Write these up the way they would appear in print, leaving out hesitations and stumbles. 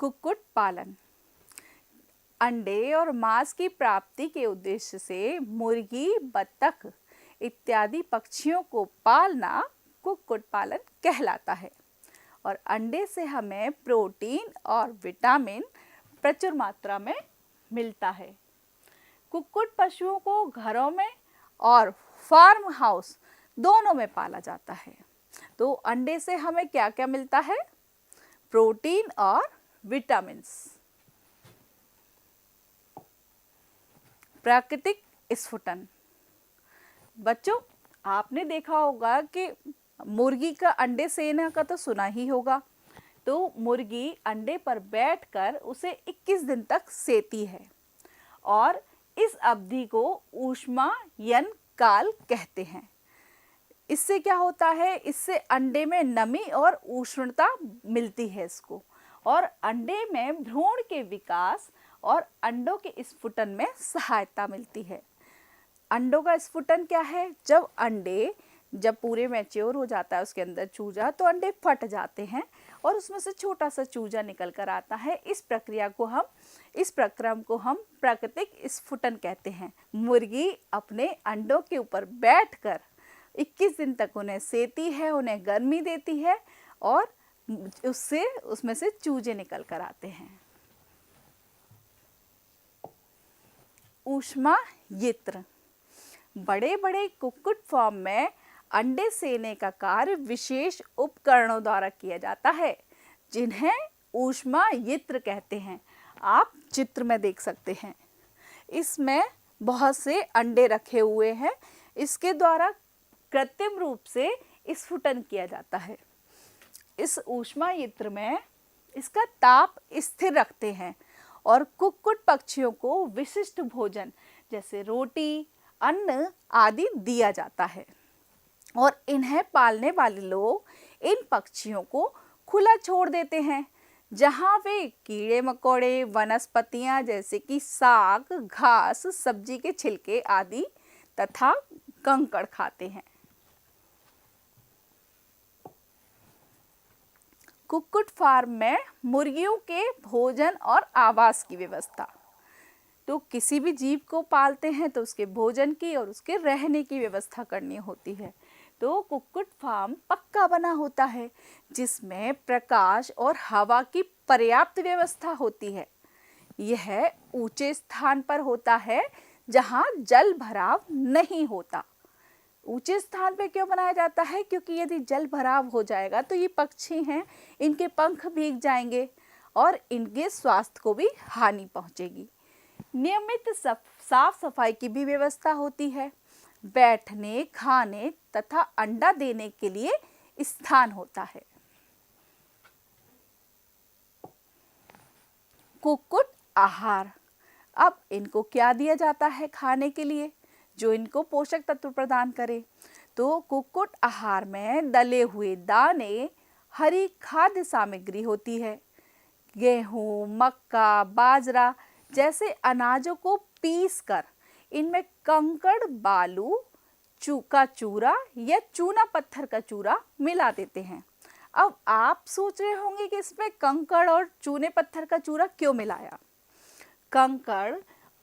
कुक्कुट पालन। अंडे और मांस की प्राप्ति के उद्देश्य से मुर्गी, बत्तख इत्यादि पक्षियों को पालना कुक्कुट पालन कहलाता है। और अंडे से हमें प्रोटीन और विटामिन प्रचुर मात्रा में मिलता है। कुक्कुट पशुओं को घरों में और फार्म हाउस दोनों में पाला जाता है। तो अंडे से हमें क्या क्या मिलता है? प्रोटीन और विटामिन्स। प्राकृतिक स्फुटन। बच्चों, आपने देखा होगा कि मुर्गी का अंडे सेना का तो सुना ही होगा। तो मुर्गी अंडे पर बैठकर उसे 21 दिन तक सेती है और इस अवधि को ऊष्मायन काल कहते हैं। इससे क्या होता है? इससे अंडे में नमी और उष्णता मिलती है इसको, और अंडे में भ्रूण के विकास और अंडों के स्फुटन में सहायता मिलती है। अंडों का स्फुटन क्या है? जब पूरे मैच्योर हो जाता है उसके अंदर चूजा, तो अंडे फट जाते हैं और उसमें से छोटा सा चूजा निकल कर आता है। इस प्रक्रम को हम प्राकृतिक स्फुटन कहते हैं। मुर्गी अपने अंडों के ऊपर बैठकर 21 दिन तक उन्हें सेती है, उन्हें गर्मी देती है और उसमें से चूजे निकल कर आते हैं। ऊष्मायित्र। बड़े बड़े कुक्कुट फार्म में अंडे सेने का कार्य विशेष उपकरणों द्वारा किया जाता है, जिन्हें ऊष्मायित्र कहते हैं। आप चित्र में देख सकते हैं, इसमें बहुत से अंडे रखे हुए हैं। इसके द्वारा कृत्रिम रूप से स्फुटन किया जाता है। इस ऊष्मायित्र में इसका ताप स्थिर रखते हैं और कुक्कुट पक्षियों को विशिष्ट भोजन जैसे रोटी, अन्न आदि दिया जाता है। और इन्हें पालने वाले लोग इन पक्षियों को खुला छोड़ देते हैं, जहां वे कीड़े मकोड़े, वनस्पतियां जैसे कि साग, घास, सब्जी के छिलके आदि तथा कंकड़ खाते हैं। कुक्कुट फार्म में मुर्गियों के भोजन और आवास की व्यवस्था। तो किसी भी जीव को पालते हैं तो उसके भोजन की और उसके रहने की व्यवस्था करनी होती है। तो कुक्कुट फार्म पक्का बना होता है, जिसमें प्रकाश और हवा की पर्याप्त व्यवस्था होती है। यह ऊंचे स्थान पर होता है जहां जल भराव नहीं होता। ऊंचे स्थान पे क्यों बनाया जाता है? क्योंकि यदि जल भराव हो जाएगा तो ये पक्षी हैं, इनके पंख भीग जाएंगे और इनके स्वास्थ्य को भी हानि पहुंचेगी। नियमित साफ सफाई की भी व्यवस्था होती है। बैठने, खाने तथा अंडा देने के लिए स्थान होता है। कुक्कुट आहार। अब इनको क्या दिया जाता है खाने के लिए जो इनको पोषक तत्व प्रदान करे? तो कुक्कुट आहार में दले हुए दाने, हरी खाद्य सामग्री होती है। गेहूं, मक्का, बाजरा जैसे अनाजों को पीसकर इनमें कंकड़, बालू, का चूरा या चूना पत्थर का चूरा मिला देते हैं। अब आप सोच रहे होंगे कि इसमें कंकड़ और चूने पत्थर का चूरा क्यों मिलाया? कंकड़,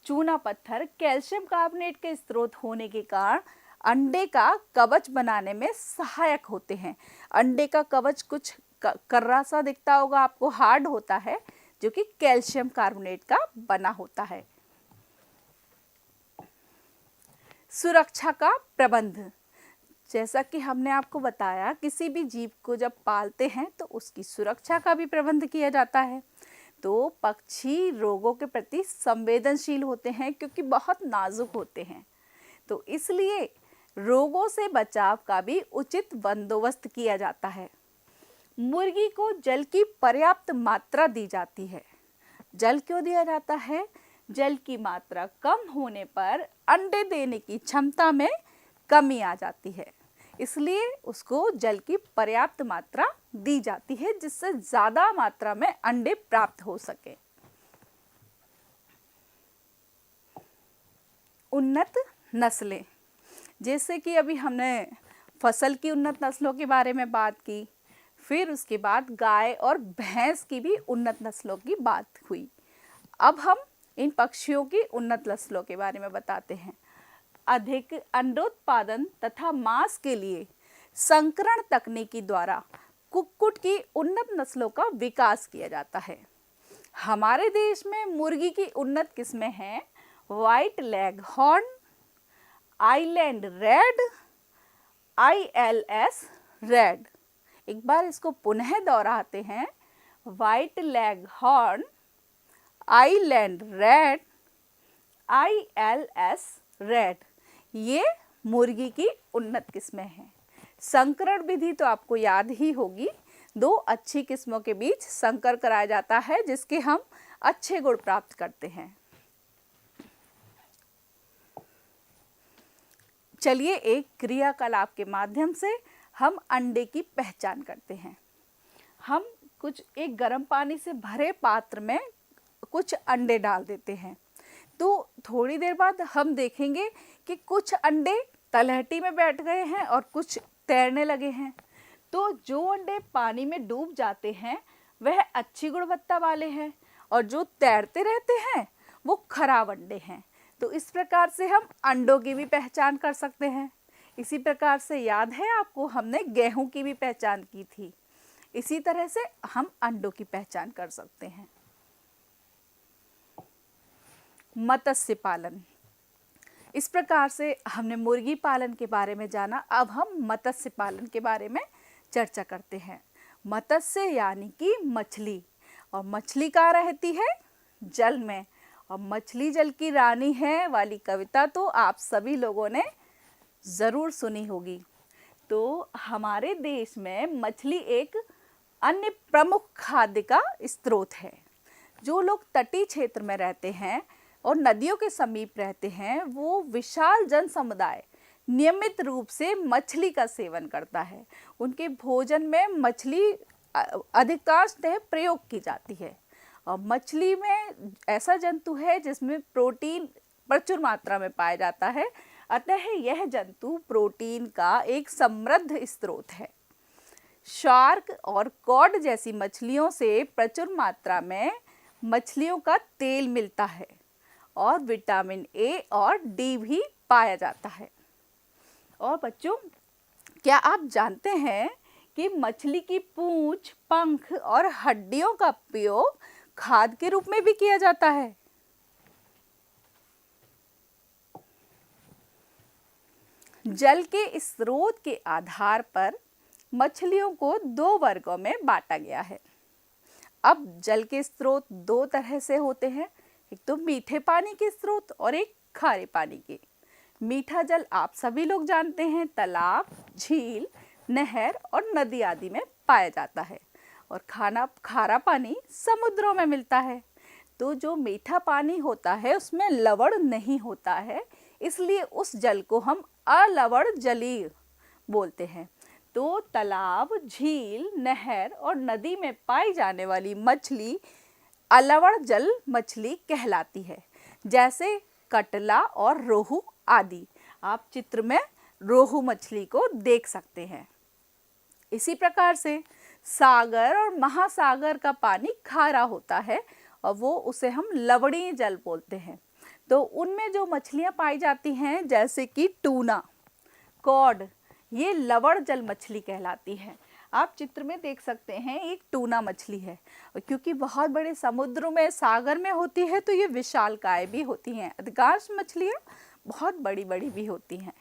चूना पत्थर कैल्शियम कार्बोनेट के स्रोत होने के कारण अंडे का कवच बनाने में सहायक होते हैं। अंडे का कवच कुछ कर्रा सा दिखता होगा आपको, हार्ड होता है, जो कि कैल्शियम कार्बोनेट का बना होता है। सुरक्षा का प्रबंध। जैसा कि हमने आपको बताया, किसी भी जीव को जब पालते हैं तो उसकी सुरक्षा का भी प्रबंध किया जाता है। तो पक्षी रोगों के प्रति संवेदनशील होते हैं क्योंकि बहुत नाजुक होते हैं, तो इसलिए रोगों से बचाव का भी उचित बंदोबस्त किया जाता है। मुर्गी को जल की पर्याप्त मात्रा दी जाती है। जल क्यों दिया जाता है? जल की मात्रा कम होने पर अंडे देने की क्षमता में कमी आ जाती है, इसलिए उसको जल की पर्याप्त मात्रा दी जाती है जिससे ज्यादा मात्रा में अंडे प्राप्त हो सके। उन्नत नस्लें। जैसे कि अभी हमने फसल की उन्नत नस्लों के बारे में बात की, फिर उसके बाद गाय और भैंस की भी उन्नत नस्लों की बात हुई। अब हम इन पक्षियों की उन्नत नस्लों के बारे में बताते हैं। अधिक अंडोत्पादन तथा मांस के लिए संकरण तकनीकी द्वारा कुक्कुट की उन्नत नस्लों का विकास किया जाता है। हमारे देश में मुर्गी की उन्नत किस्में हैं white leg horn, island red, ILS red. एक बार इसको पुनः दोहराते हैं, white leg horn, island red, ILS red, ये मुर्गी की उन्नत किस्में हैं। संकरण विधि तो आपको याद ही होगी, 2 अच्छी किस्मों के बीच संकर कराया जाता है जिसके हम अच्छे गुण प्राप्त करते हैं। चलिए एक क्रियाकलाप के माध्यम से हम अंडे की पहचान करते हैं। हम एक गर्म पानी से भरे पात्र में कुछ अंडे डाल देते हैं, तो थोड़ी देर बाद हम देखेंगे कि कुछ अंडे तलहटी में बैठ गए हैं और कुछ तैरने लगे हैं। तो जो अंडे पानी में डूब जाते हैं वह अच्छी गुणवत्ता वाले हैं और जो तैरते रहते हैं वो खराब अंडे हैं। तो इस प्रकार से हम अंडों की भी पहचान कर सकते हैं। इसी प्रकार से याद है आपको, हमने गेहूं की भी पहचान की थी। इसी तरह से हम अंडों की पहचान कर सकते हैं। मत्स्य पालन, इस प्रकार से हमने मुर्गी पालन के बारे में जाना। अब हम मत्स्य पालन के बारे में चर्चा करते हैं। मत्स्य यानी कि मछली, और मछली कहाँ रहती है? जल में, और मछली जल की रानी है वाली कविता तो आप सभी लोगों ने ज़रूर सुनी होगी। तो हमारे देश में मछली एक अन्य प्रमुख खाद्य का स्रोत है। जो लोग तटीय क्षेत्र में रहते हैं और नदियों के समीप रहते हैं, वो विशाल जन समुदाय नियमित रूप से मछली का सेवन करता है। उनके भोजन में मछली अधिकांशतः प्रयोग की जाती है। और मछली में ऐसा जंतु है जिसमें प्रोटीन प्रचुर मात्रा में पाया जाता है, अतः यह जंतु प्रोटीन का एक समृद्ध स्रोत है। शार्क और कॉड जैसी मछलियों से प्रचुर मात्रा में मछलियों का तेल मिलता है और विटामिन ए और डी भी पाया जाता है। और बच्चों, क्या आप जानते हैं कि मछली की पूंछ, पंख और हड्डियों का उपयोग खाद के रूप में भी किया जाता है? जल के स्रोत के आधार पर मछलियों को 2 वर्गों में बांटा गया है। अब जल के स्रोत 2 तरह से होते हैं, एक तो मीठे पानी के स्रोत और एक खारे पानी के। मीठा जल आप सभी लोग जानते हैं, तालाब, झील, नहर और नदी आदि में पाया जाता है। और खारा पानी समुद्रों में मिलता है। तो जो मीठा पानी होता है उसमें लवण नहीं होता है, इसलिए उस जल को हम अलवण जलीय बोलते हैं। तो तालाब, झील, नहर और नदी में पाई जाने वाली मछली अलवण जल मछली कहलाती है, जैसे कटला और रोहू आदि। आप चित्र में रोहू मछली को देख सकते हैं। इसी प्रकार से सागर और महासागर का पानी खारा होता है और वो उसे हम लवणीय जल बोलते हैं। तो उनमें जो मछलियां पाई जाती हैं जैसे कि टूना, कॉड, ये लवण जल मछली कहलाती हैं। आप चित्र में देख सकते हैं एक टूना मछली है, और क्योंकि बहुत बड़े समुद्र में, सागर में होती है तो ये विशालकाय भी होती हैं। अधिकांश मछलियाँ बहुत बड़ी बड़ी भी होती हैं।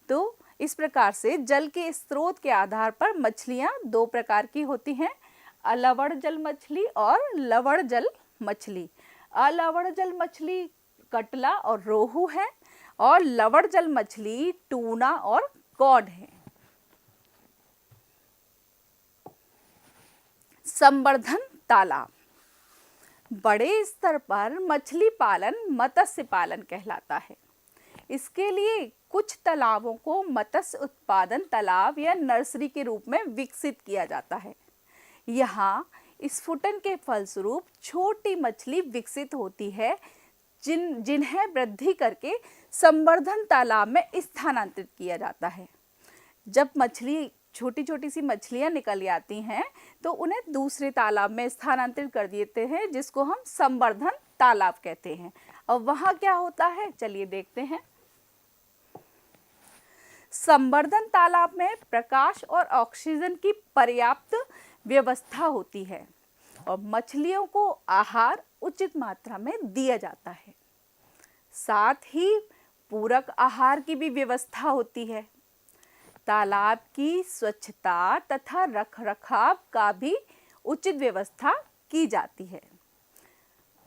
तो इस प्रकार से जल के स्रोत के आधार पर मछलियाँ 2 प्रकार की होती हैं, अलवण जल मछली और लवण जल मछली। अलवण जल मछली कटला और रोहू है और लवण जल मछली टूना और कॉड है। संवर्धन तालाब, बड़े स्तर पर मछली पालन मत्स्य पालन कहलाता है। इसके लिए कुछ तालाबों को मत्स्य उत्पादन तालाब या नर्सरी के रूप में विकसित किया जाता है। यहाँ स्फुटन के फलस्वरूप छोटी मछली विकसित होती है, जिन्हें वृद्धि करके संवर्धन तालाब में स्थानांतरित किया जाता है। जब मछली छोटी छोटी सी मछलियाँ निकल आती हैं तो उन्हें दूसरे तालाब में स्थानांतरित कर देते हैं, जिसको हम संवर्धन तालाब कहते हैं। और वहाँ क्या होता है, चलिए देखते हैं। संवर्धन तालाब में प्रकाश और ऑक्सीजन की पर्याप्त व्यवस्था होती है और मछलियों को आहार उचित मात्रा में दिया जाता है। साथ ही पूरक आहार की भी व्यवस्था होती है। तालाब की स्वच्छता तथा रखरखाव का भी उचित व्यवस्था की जाती है।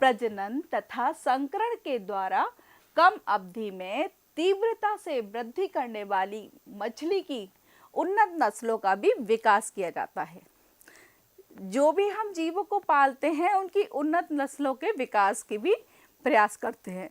प्रजनन तथा संकरण के द्वारा कम अवधि में तीव्रता से वृद्धि करने वाली मछली की उन्नत नस्लों का भी विकास किया जाता है। जो भी हम जीवों को पालते हैं उनकी उन्नत नस्लों के विकास के भी प्रयास करते हैं।